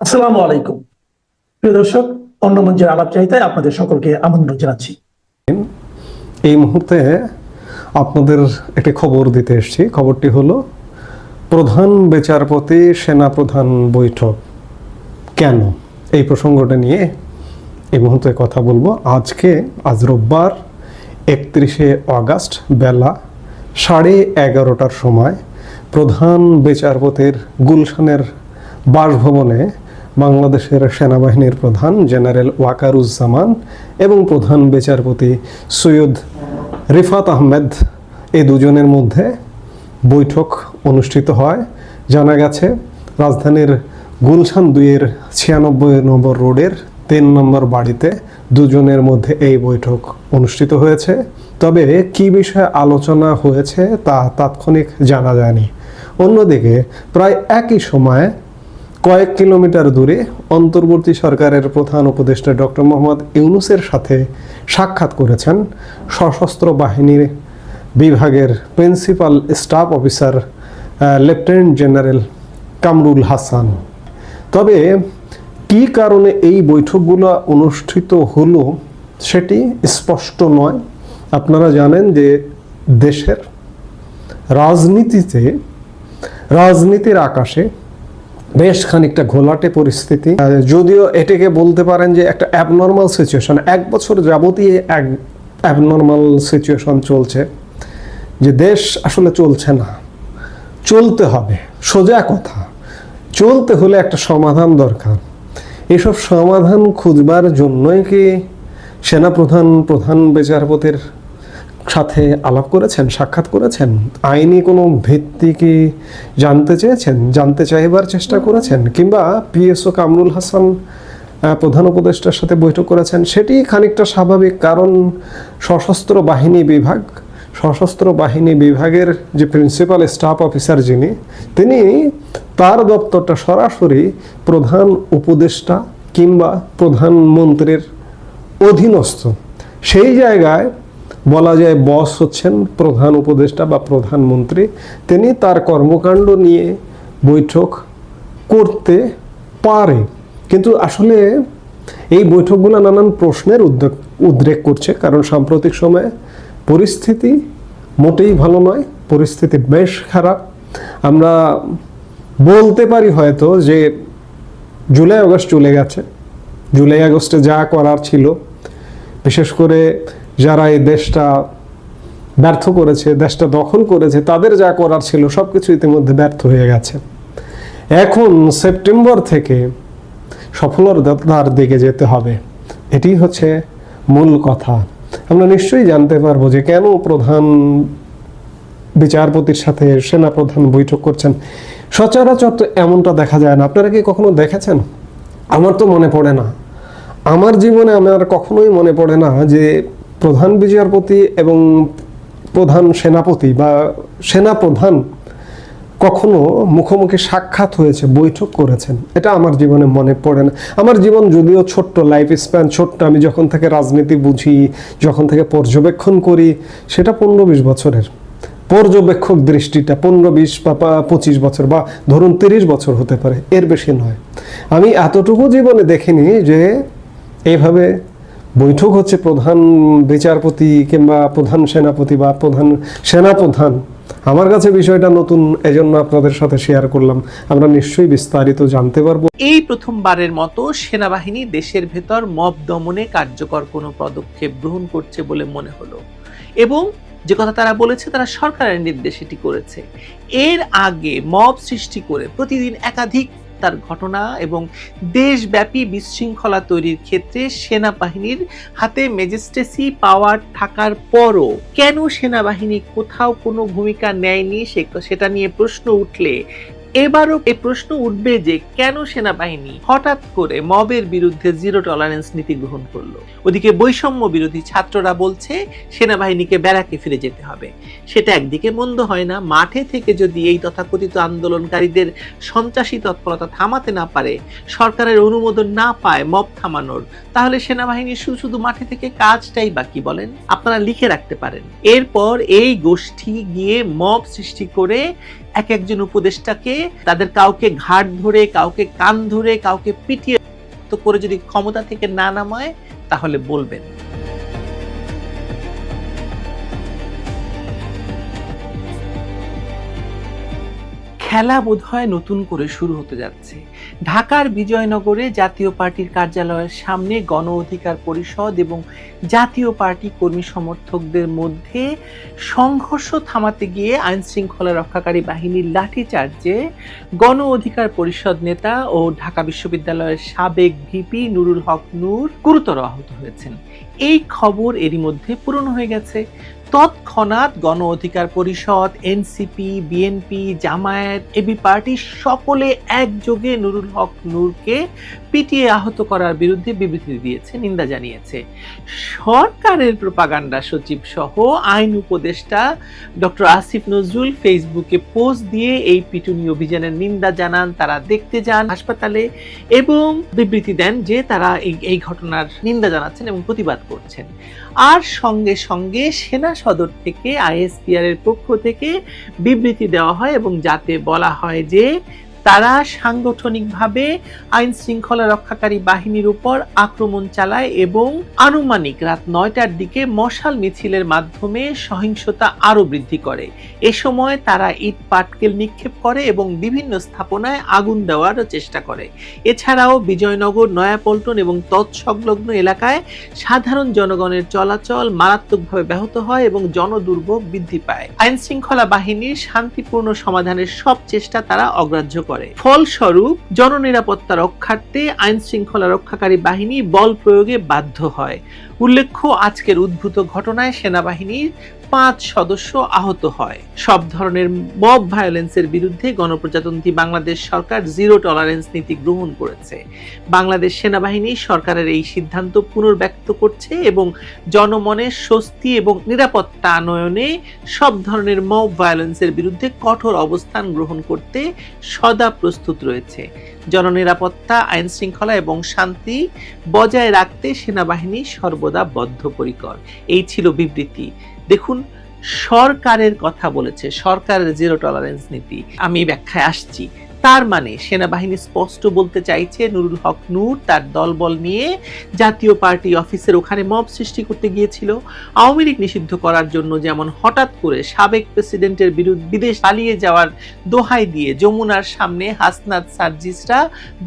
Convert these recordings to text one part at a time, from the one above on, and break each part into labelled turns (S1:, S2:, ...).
S1: আসসালামু আলাইকুম প্রিয় দর্শক, অন্য মঞ্চের আলাপ চাইতায় আপনাদের সকলকে আমন্ত্রণ জানাচ্ছি।
S2: এই মুহূর্তে আপনাদের একটি খবর দিতে এসেছি। খবরটি হলো প্রধান বিচারপতি সেনাপ্রধান বৈঠক কেন, এই প্রসঙ্গটা নিয়ে এই মুহূর্তে কথা বলবো। আজ রোববার 31শে আগস্ট বেলা 11:30টার সময় প্রধান বিচারপতির গুলশানের বাসভবনে বাংলাদেশের সেনাবাহিনীর প্রধান জেনারেল ওয়াকারুজ্জামান এবং প্রধান বিচারপতি সৈয়দ রিফাত আহমেদ এই দুজনের মধ্যে বৈঠক অনুষ্ঠিত হয়। জানা গেছে রাজধানীর গুলশান 2-এর 96 নম্বর রোডের 3 নম্বর বাড়িতে দুজনের মধ্যে এই বৈঠক অনুষ্ঠিত হয়েছে। তবে কি বিষয়ে আলোচনা হয়েছে তা তাৎক্ষণিক জানা যায়নি। অন্যদিকে প্রায় একই সময়ে কয়েক কিলোমিটার দূরে অন্তর্বর্তী সরকারের প্রধান উপদেষ্টা ডক্টর মোহাম্মদ ইউনূসের সাথে সাক্ষাৎ করেছেন সশস্ত্র বাহিনীর বিভাগের principal staff officer lieutenant general Kamrul Hasan. তবে কি কারণে এই বৈঠকগুলো অনুষ্ঠিত হলো সেটি স্পষ্ট নয়। আপনারা জানেন যে দেশের রাজনীতির আকাশে বেশ খানিকটা ঘোলাটে পরিস্থিতি, যদিও এটাকে বলতে পারেন যে একটা অ্যাবনর্মাল সিচুয়েশন। 1 বছর যাবতীয় এক অ্যাবনর্মাল সিচুয়েশন চলছে, যে দেশ আসলে চলছে না, চলতে হবে। সোজা কথা, চলতে হলে একটা সমাধান দরকার। এসব সমাধান খুঁজবার জন্যই কি সেনাপ্রধান প্রধান বিচারপতির সাথে আলাপ করেছেন, সাক্ষাৎ করেছেন? আইনি কোনো ভিত্তি কি জানতে চাইবার চেষ্টা করেছেন? কিংবা পিএসও কামরুল হাসান প্রধান উপদেষ্টার সাথে বৈঠক করেছেন? সেটি খানিকটা স্বাভাবিক, কারণ সশস্ত্র বাহিনী বিভাগের যে প্রিন্সিপাল স্টাফ অফিসার তিনি তার দপ্তরটা সরাসরি প্রধান উপদেষ্টা কিংবা প্রধানমন্ত্রীর অধীনস্থ। সেই জায়গায় বলা যায় বস হচ্ছেন প্রধান উপদেষ্টা বা প্রধানমন্ত্রী। তিনি তার কর্মকাণ্ড নিয়ে বৈঠক করতে পারে, কিন্তু আসলে এই বৈঠকগুলো নানান প্রশ্নের উদ্রেক করছে। কারণ সাম্প্রতিক সময়ে পরিস্থিতি মোটেই ভালো নয়, পরিস্থিতি বেশ খারাপ। আমরা বলতে পারি হয়তো যে জুলাই আগস্ট চলে গেছে, জুলাই আগস্টে যা করার ছিল, বিশেষ করে যারা এই দেশটা ব্যর্থ করেছে, দেশটা দখল করেছে, তাদের যা করার ছিল সব কিছু ইতিমধ্যে ব্যর্থ হয়ে গেছে। এখন সেপ্টেম্বর থেকে সফলতার দিকে যেতে হবে, এটি হচ্ছে মূল কথা। আমরা নিশ্চয়ই জানতে পারবো যে কেন প্রধান বিচারপতির সাথে সেনাপ্রধান বৈঠক করছেন। সচরাচর তো এমনটা দেখা যায় না। আপনারা কি কখনো দেখেছেন? আমার তো মনে পড়ে না, আমার জীবনে আমার কখনোই মনে পড়ে না যে প্রধান বিচারপতি এবং প্রধান সেনাপতি বা সেনাপ্রধান কখনো মুখোমুখি সাক্ষাৎ হয়েছে, বৈঠক করেছেন। এটা আমার জীবনে মনে পড়ে না। আমার জীবন যদিও ছোট্ট, লাইফ স্প্যান ছোট্ট। আমি যখন থেকে রাজনীতি বুঝি, যখন থেকে পর্যবেক্ষণ করি, সেটা 15-20 বছরের পর্যবেক্ষক দৃষ্টিটা 15-20 বা 25 বছর বা ধরুন 30 বছর হতে পারে, এর বেশি নয়। আমি এতটুকু জীবনে দেখিনি যে এইভাবে বৈঠক হচ্ছে প্রধান বিচারপতি কিংবা প্রধান সেনাপতি বা প্রধান সেনাপ্রধান। আমার কাছে বিষয়টা নতুন, এজন্য আপনাদের সাথে শেয়ার করলাম। আমরা নিশ্চয়ই বিস্তারিত জানতে পারবো।
S3: এই প্রথমবারের মতো সেনাবাহিনী দেশের ভেতর মব দমনে কার্যকর কোনো পদক্ষেপ গ্রহণ করছে বলে মনে হলো, এবং যে কথা তারা বলেছে তারা সরকারের নির্দেশ এটি করেছে। এর আগে মব সৃষ্টি করে প্রতিদিন একাধিক তার ঘটনা এবং দেশব্যাপী বিশৃঙ্খলা তৈরির ক্ষেত্রে সেনাবাহিনীর হাতে ম্যাজিস্ট্রেসি পাওয়ার থাকার পরও কেন সেনাবাহিনী কোথাও কোনো ভূমিকা নেয়নি, সেটা নিয়ে প্রশ্ন উঠলে এবারও এই প্রশ্ন উঠবে যে কেন সেনাবাহিনী হঠাৎ করে মবের বিরুদ্ধে জিরো টলারেন্স নীতি গ্রহণ করলো। ওদিকে বৈষম্য বিরোধী ছাত্ররা বলছে সেনাবাহিনীকে ব্যারাকে ফিরে যেতে হবে। সেটা একদিকে মন্দ হয় না। মাঠে থেকে যদি এই তথাকথিত আন্দোলনকারীদের সন্ত্রাসী তৎপরতা থামাতে না পারে, সরকারের অনুমোদন না পায় মব থামানোর, তাহলে সেনাবাহিনী শুধু মাঠে থেকে কাজটাই বাকি। বলেন, আপনারা লিখে রাখতে পারেন। এরপর এই গোষ্ঠী গিয়ে মব সৃষ্টি করে এক একজন উপদেষ্টাকে তাদের কাউকে ঘাট ধরে, কাউকে কান ধরে, কাউকে পিটিয়ে করে যদি ক্ষমতা থেকে না নামায় তাহলে বলবেন। খেলা বোধহয় নতুন করে শুরু হতে যাচ্ছে। ঢাকার বিজয়নগরে জাতীয় পার্টির কার্যালয়ের সামনে গণ অধিকার পরিষদ এবং জাতীয় পার্টি কর্মী সমর্থকদের মধ্যে সংঘর্ষ থামাতে গিয়ে আইন শৃঙ্খলা রক্ষাকারী বাহিনীর লাঠিচার্জে গণ অধিকার পরিষদ নেতা ও ঢাকা বিশ্ববিদ্যালয়ের সাবেক ভিপি নুরুল হক নূর গুরুতর আহত হয়েছেন। এই খবর এরই মধ্যে পূরণ হয়ে গেছে। তৎক্ষণাৎ Gono Odhikar Parishad, NCP, BNP, Jamaat, AB party সকলে একযোগে নুরুল হক নূরকে পিটিয়ে আহত করার বিরুদ্ধে বিবৃতি দিয়েছে, নিন্দা জানিয়েছে। সরকারের প্রোপাগান্ডা সচিব সহ আইন উপদেষ্টা ডক্টর আসিফ নজরুল ফেসবুকে পোস্ট দিয়ে এই পিটুনি অভিযানের নিন্দা জানান। তারা দেখতে যান হাসপাতালে এবং বিবৃতি দেন যে তারা এই ঘটনার নিন্দা জানাচ্ছেন এবং প্রতিবাদ করছেন। আর সঙ্গে সঙ্গে সেনা সদর থেকে আইএসপিআর এর পক্ষ থেকে বিবৃতি দেওয়া হয় এবং যাতে বলা হয় যে তারা সাংগঠনিকভাবে আইন শৃঙ্খলা রক্ষাকারী বাহিনীর উপর আক্রমণ চালায় এবং আনুমানিক রাত 9টার দিকে মশাল মিছিলের মাধ্যমে সহিংসতা আরো বৃদ্ধি করে। এ সময় তারা ইট পাটকেল নিক্ষেপ করে এবং বিভিন্ন স্থাপনায় আগুন দেওয়ার চেষ্টা করে। এছাড়াও বিজয়নগর, নয়াপল্টন এবং তৎসংলগ্ন এলাকায় সাধারণ জনগণের চলাচল মারাত্মকভাবে ব্যাহত হয় এবং জনদুর্ভোগ বৃদ্ধি পায়। আইন শৃঙ্খলা বাহিনীর শান্তিপূর্ণ সমাধানের সব চেষ্টা তারা অগ্রাহ্য করে। ফলস্বরূপ জননিরাপত্তা রক্ষার্থে আইন শৃঙ্খলা রক্ষাকারী বাহিনী বল প্রয়োগে বাধ্য হয়। উল্লেখ্য, আজকের উদ্ভূত ঘটনায় সেনাবাহিনীর 5 সদস্য আহত হয়। সব ধরনের মব ভায়োলেন্সের বিরুদ্ধে গণপ্রজাতন্ত্রী বাংলাদেশ সরকার জিরো টলারেন্স নীতি গ্রহণ করেছে। বাংলাদেশ সেনাবাহিনী সরকারের এই সিদ্ধান্ত পুনর্ব্যক্ত করছে এবং জনমনের স্বস্তি এবং নিরাপত্তা আনয়নে সব ধরনের মব ভায়োলেন্সের বিরুদ্ধে কঠোর অবস্থান গ্রহণ করতে সদা প্রস্তুত রয়েছে। জননিরাপত্তা, আইন শৃঙ্খলা এবং শান্তি বজায় রাখতে সেনাবাহিনী সর্বদা বদ্ধপরিকর। এই ছিল বিবৃতি। দেখুন, সরকারের কথা বলেছে, সরকারের জিরো টলারেন্স নীতি। আমি ব্যাখ্যায় আসছি। তার মানে সেনাবাহিনী স্পষ্ট বলতে চাইছে নুরুল হক নূর তার দলবল নিয়ে জাতীয় পার্টি অফিসের ওখানে মব সৃষ্টি করতে গিয়েছিল। আওয়ামী লীগ নিষিদ্ধ করার জন্য যেমন হঠাৎ করে সাবেক প্রেসিডেন্টের বিরুদ্ধে বিদেশ পালিয়ে যাওয়ার দোহাই দিয়ে যমুনার সামনে হাসনাত সার্জিসরা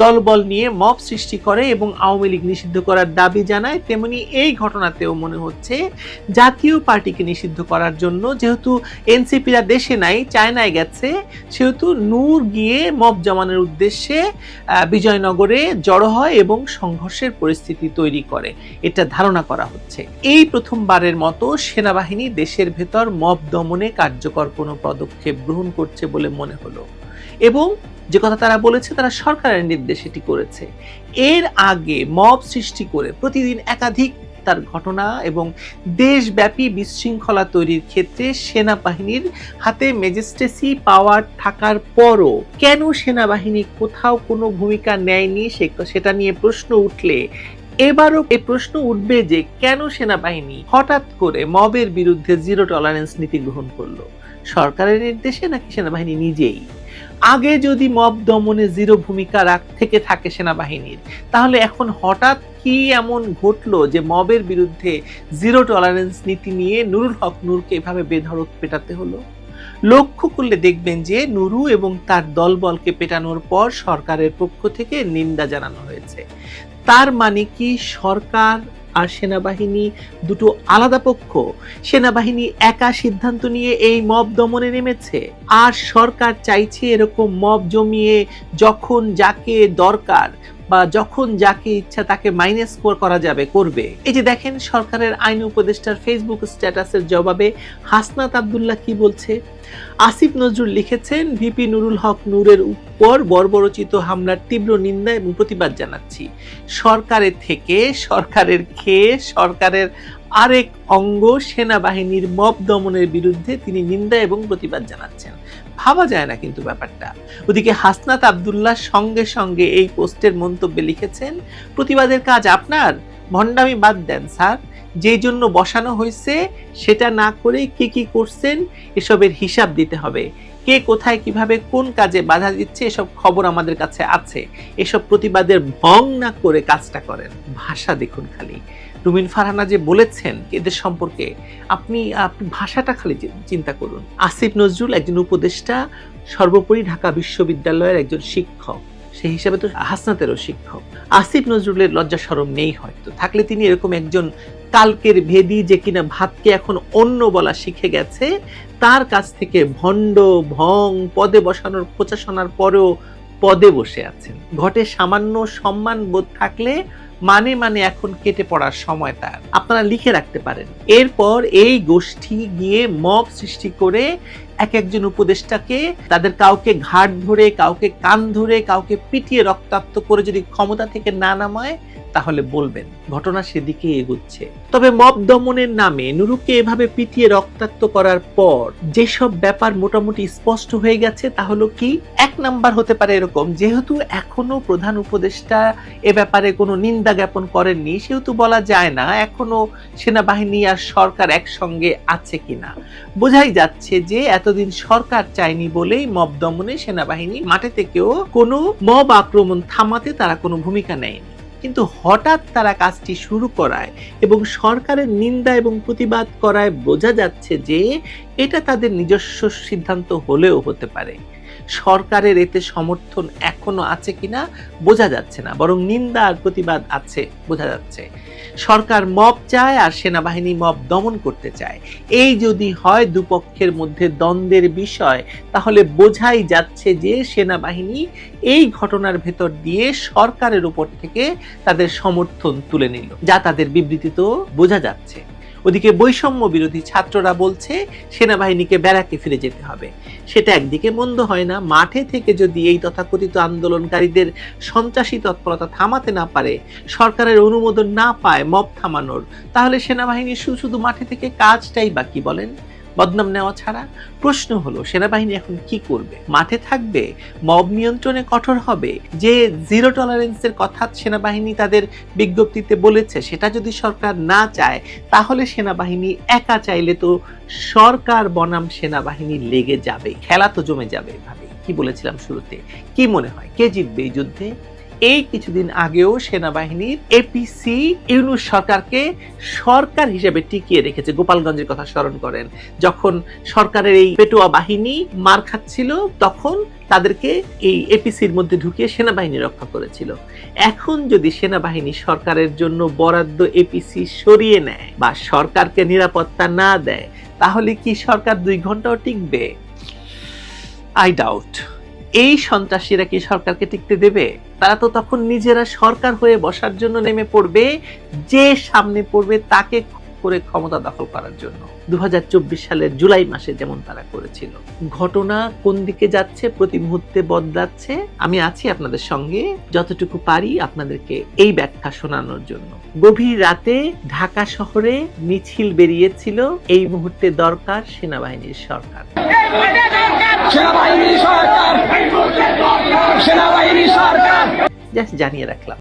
S3: দলবল নিয়ে মব সৃষ্টি করে এবং আওয়ামী লীগ নিষিদ্ধ করার দাবি জানায়, তেমনি এই ঘটনাতেও মনে হচ্ছে জাতীয় পার্টিকে নিষিদ্ধ করার জন্য, যেহেতু এনসিপিরা দেশে নাই, চায়নায় গেছে, সেহেতু নূর গিয়ে মব জমানোর উদ্দেশ্যে বিজয়নগরে জড়ো হয় এবং সংঘর্ষের পরিস্থিতি তৈরি করে, এটা ধারণা করা হচ্ছে। এই প্রথমবারের মতো সেনাবাহিনী দেশের ভেতর মব দমনে কার্যকর কোনো পদক্ষেপ গ্রহণ করছে বলে মনে হলো এবং যে কথা তারা বলেছে তারা সরকারের নির্দেশে এটি করেছে। এর আগে মব সৃষ্টি করে প্রতিদিন একাধিক তার ঘটনা এবং দেশব্যাপী বিশৃঙ্খলা তৈরির ক্ষেত্রে সেনাবাহিনীর হাতে ম্যাজিস্ট্রেসি পাওয়ার থাকার পরও কেন সেনাবাহিনী কোথাও কোনো ভূমিকা নেয়নি সেটা নিয়ে প্রশ্ন উঠলে এবারও এই প্রশ্ন উঠবে যে কেন সেনাবাহিনী হঠাৎ করে মবের বিরুদ্ধে জিরো টলারেন্স নীতি গ্রহণ করলো, সরকারের নির্দেশে নাকি সেনাবাহিনী নিজেই? আগে যদি মব দমনে জিরো ভূমিকা থেকে থাকে সেনাবাহিনীর, তাহলে এখন হঠাৎ কি এমন ঘটলো যে মবের বিরুদ্ধে জিরো টলারেন্স নীতি নিয়ে নুরুল হক নূরকে এভাবে বেধড়ক পেটাতে হলো? লক্ষ্য করলে দেখবেন যে নুরু এবং তার দলবলকে পেটানোর পর সরকারের পক্ষ থেকে নিন্দা জানানো হয়েছে। তার মানে কি সরকার আর সেনাবাহিনী দুটো আলাদা পক্ষ? সেনাবাহিনী একা সিদ্ধান্ত নিয়ে এই মব দমনে নেমেছে, আর সরকার চাইছে এরকম মব জমিয়ে যখন যাকে দরকার বা যখন যাকে ইচ্ছা তাকে মাইনাস করা যাবে করবে। এই যে দেখেন সরকারের আইন উপদেষ্টার ফেসবুক স্ট্যাটাসের জবাবে হাসনাত আব্দুল্লাহ কি বলছে। আসিফ নজরুল লিখেছেন, ভিপি নুরুল হক নূরের উপর বর্বরচিত হামলার তীব্র নিন্দা এবং প্রতিবাদ জানাচ্ছি। সরকারের থেকে, সরকারের খেয়ে, সরকারের আরেক অঙ্গ সেনাবাহিনীর মব দমনের বিরুদ্ধে তিনি নিন্দা এবং প্রতিবাদ জানাচ্ছেন। ভাবা যায় না কিন্তু ব্যাপারটা। ওদিকে হাসনাত আব্দুল্লাহ সঙ্গে সঙ্গে এই পোস্টের মন্তব্যে লিখেছেন, প্রতিবাদের কাজ আপনার, ভণ্ডামি বাদ দেন স্যার, যেই জন্য বসানো হয়েছে সেটা না করে কি কি করছেন এসবের হিসাব দিতে হবে। কে কোথায় কিভাবে কোন কাজে বাধা দিচ্ছে এসব খবর আমাদের কাছে আছে। এসব প্রতিবাদের ভং না করে কাজটা করেন। ভাষা দেখুন খালি, রুমিন ফারহানা যে বলেছেন এদের সম্পর্কে, আপনি ভাষাটা খালি চিন্তা করুন। আসিফ নজরুল একজন উপদেষ্টা, সর্বোপরি ঢাকা বিশ্ববিদ্যালয়ের একজন শিক্ষক, সেই হিসাবে তো হাসনাতেরও শিক্ষক। আসিফ নজরুলের লজ্জা শরম নেই, হয়তো থাকলে তিনি এরকম একজন কালকের ভেদি যে কিনা ভাতকে এখন অন্য বলা শিখে গেছে, তার কাছ থেকে ভণ্ড ভং পদে বসানোর খোঁচা শোনার পরেও পদে বসে আছেন। ঘটে সামান্য সম্মান বোধ থাকলে মানে এখন কেটে পড়ার সময় তার, আপনারা লিখে রাখতে পারেন। এরপর এই গোষ্ঠী গিয়ে মব সৃষ্টি করে একজন উপদেষ্টাকে, তাদের কাউকে ঘাট ধরে, কাউকে কান ধরে, কাউকে পিটিয়ে রক্তাক্ত করে যদি ক্ষমতা থেকে না নামায় তাহলে বলবেন ঘটনা সেদিকে এগুচ্ছে। তবে মব দমনের নামে নুরুকে এভাবে পিটিয়ে রক্তাক্ত করার পর যেসব ব্যাপার মোটামুটি স্পষ্ট হয়ে গেছে তা হলো কি, এক নাম্বার হতে পারে এরকম, যেহেতু এখনো প্রধান উপদেষ্টা এ ব্যাপারে কোনো নিন্দা জ্ঞাপন করেননি, সেহেতু বলা যায় না এখনো সেনাবাহিনী আর সরকার একসঙ্গে আছে কিনা। বোঝাই যাচ্ছে যে এতদিন সরকার চায়নি বলেই মব দমনে সেনাবাহিনী মাঠে থেকেও কোনো মব আক্রমণ থামাতে তারা কোনো ভূমিকা নেয়নি। কিন্তু হঠাৎ তারা কাজটি শুরু করায় এবং সরকারের নিন্দা এবং প্রতিবাদ করায় বোঝা যাচ্ছে যে এটা তাদের নিজস্ব সিদ্ধান্ত হলেও হতে পারে। সরকারের এতে সমর্থন এখনো আছে কিনা বোঝা যাচ্ছে না, বরং নিন্দা আর প্রতিবাদ আছে বোঝা যাচ্ছে। সরকার মব চায় আর সেনাবাহিনী মব দমন করতে চায়। এই যদি হয় দুপক্ষের মধ্যে দ্বন্দ্বের বিষয়, তাহলে বোঝাই যাচ্ছে যে সেনাবাহিনী এই ঘটনার ভেতর দিয়ে সরকারের উপর থেকে তাদের সমর্থন তুলে নিল, যা তাদের বিবৃতিতেও বোঝা যাচ্ছে। ওদিকে বৈষম্য বিরোধী ছাত্ররা বলছে সেনাবাহিনীকে ব্যারাকে ফিরে যেতে হবে। সেটা একদিকে মন্দ হয় না। মাঠে থেকে যদি এই তথাকথিত আন্দোলনকারীদের সন্ত্রাসী তৎপরতা থামাতে না পারে, সরকারের অনুমোদন না পায় মব থামানোর, তাহলে সেনাবাহিনী শুধু মাঠে থেকে কাজটাই বাকি বলেন, বদনাম নেওয়া ছাড়া। প্রশ্ন হলো সেনাবাহিনী এখন কি করবে? মাঠে থাকবে? মব নিয়ন্ত্রণে কঠোর হবে? যে জিরো টলারেন্সের কথা সেনাবাহিনী তাদের বিজ্ঞপ্তিতে বলেছে, সেটা যদি সরকার না চায়, তাহলে সেনাবাহিনী একা চাইলে তো সরকার বনাম সেনাবাহিনী লেগে যাবে, খেলা তো জমে যাবে এভাবে। কি বলেছিলাম শুরুতে? কি মনে হয় কে জিতবে এই যুদ্ধে? এই কিছুদিন আগেও সেনাবাহিনীর এপিসি ইউনূস সরকারকে সরকার হিসেবে টিকিয়ে রেখেছে। গোপালগঞ্জের কথা স্মরণ করেন, যখন সরকারের এই পেটোয়া বাহিনী মার খাচ্ছিল তখন তাদেরকে এই এপিসির মধ্যে ঢুকিয়ে সেনাবাহিনী রক্ষা করেছিল। এখন যদি সেনাবাহিনী সরকারের জন্য বরাদ্দ এপিসি সরিয়ে নেয় বা সরকারকে নিরাপত্তা না দেয়, তাহলে কি সরকার 2 ঘন্টাও টিকবে? I doubt. এই সন্ত্রাসীরা কি সরকারকে টিকতে দেবে? তারা তো তখন নিজেরা সরকার হয়ে বসার জন্য নেমে পড়বে, যে সামনে পড়বে তাকে করে ক্ষমতা দখল করার জন্য। 2024 সালের জুলাই মাসে যেমন তারা করেছিল। ঘটনা কোন দিকে যাচ্ছে প্রতি মুহূর্তে বদলাচ্ছে। আমি আছি আপনাদের সঙ্গে, যতটুকু পারি আপনাদেরকে এই ব্যাখ্যা শোনানোর জন্য। গভীর রাতে ঢাকা শহরে মিছিল বেরিয়েছিল, এই মুহূর্তে দরকার সেনাবাহিনীর সরকার। জাস্ট জানিয়ে রাখলাম।